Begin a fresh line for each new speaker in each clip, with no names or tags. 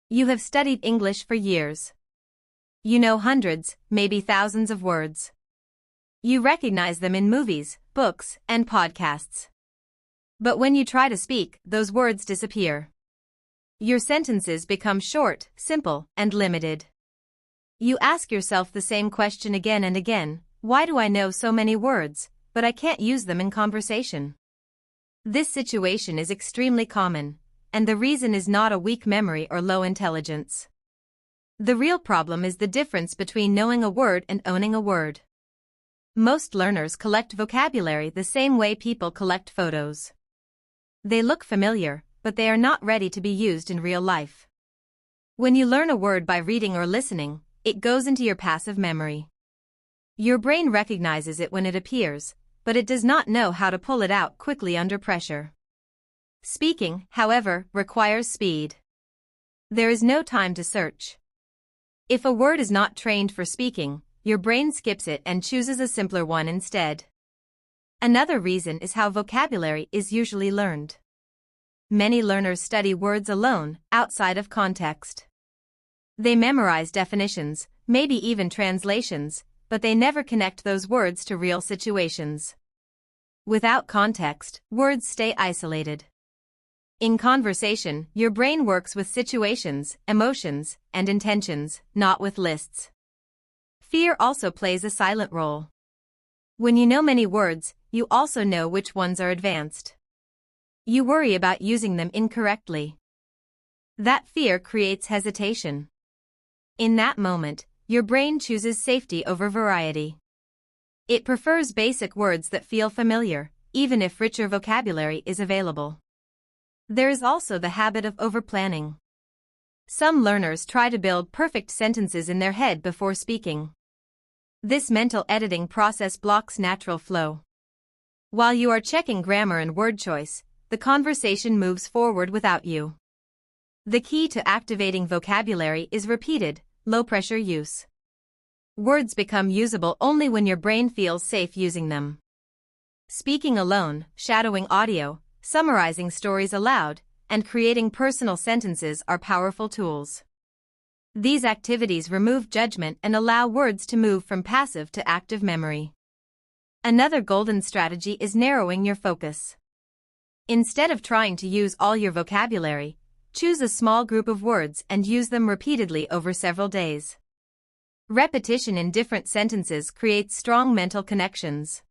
You have studied English for years. You know hundreds, maybe thousands of words. You recognize them in movies, books, and podcasts. But when you try to speak, those words disappear. Your sentences become short, simple, and limited. You ask yourself the same question again and again: why do I know so many words, but I can't use them in conversation? This situation is extremely common, and the reason is not a weak memory or low intelligence. The real problem is the difference between knowing a word and owning a word. Most learners collect vocabulary the same way people collect photos. They look familiar, but they are not ready to be used in real life. When you learn a word by reading or listening, it goes into your passive memory. Your brain recognizes it when it appears, but it does not know how to pull it out quickly under pressure. Speaking, however, requires speed. There is no time to search. If a word is not trained for speaking, your brain skips it and chooses a simpler one instead. Another reason is how vocabulary is usually learned. Many learners study words alone, outside of context. They memorize definitions, maybe even translations, but they never connect those words to real situations. Without context, words stay isolated. In conversation, your brain works with situations, emotions, and intentions, not with lists. Fear also plays a silent role. When you know many words, you also know which ones are advanced. You worry about using them incorrectly. That fear creates hesitation. In that moment, your brain chooses safety over variety. It prefers basic words that feel familiar, even if richer vocabulary is available. There is also the habit of overplanning. Some learners try to build perfect sentences in their head before speaking. This mental editing process blocks natural flow. While you are checking grammar and word choice, the conversation moves forward without you. The key to activating vocabulary is repeated, low-pressure use. Words become usable only when your brain feels safe using them. Speaking alone, shadowing audio, summarizing stories aloud, and creating personal sentences are powerful tools. These activities remove judgment and allow words to move from passive to active memory. Another golden strategy is narrowing your focus. Instead of trying to use all your vocabulary, choose a small group of words and use them repeatedly over several days. Repetition in different sentences creates strong mental connections.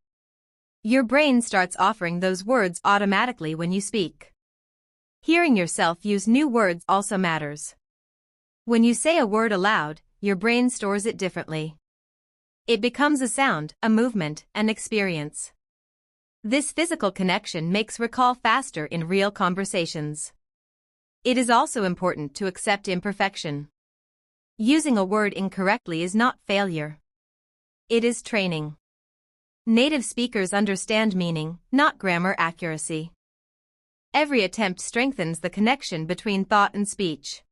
Your brain starts offering those words automatically when you speak. Hearing yourself use new words also matters. When you say a word aloud, your brain stores it differently. It becomes a sound, a movement, an experience. This physical connection makes recall faster in real conversations. It is also important to accept imperfection. Using a word incorrectly is not failure. It is training. Native speakers understand meaning, not grammar accuracy. Every attempt strengthens the connection between thought and speech.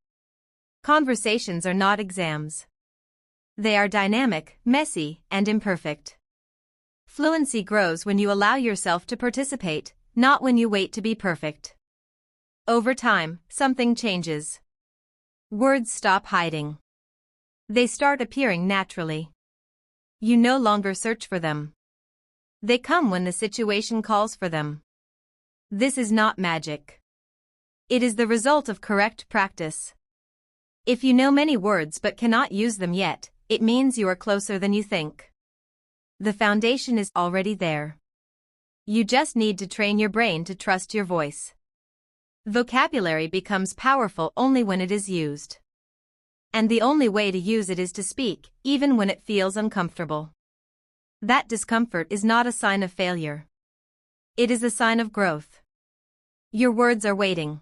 Conversations are not exams. They are dynamic, messy, and imperfect. Fluency grows when you allow yourself to participate, not when you wait to be perfect. Over time, something changes. Words stop hiding. They start appearing naturally. You no longer search for them. They come when the situation calls for them. This is not magic. It is the result of correct practice. If you know many words but cannot use them yet, it means you are closer than you think. The foundation is already there. You just need to train your brain to trust your voice. Vocabulary becomes powerful only when it is used. And the only way to use it is to speak, even when it feels uncomfortable. That discomfort is not a sign of failure. It is a sign of growth. Your words are waiting.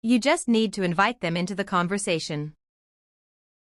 You just need to invite them into the conversation.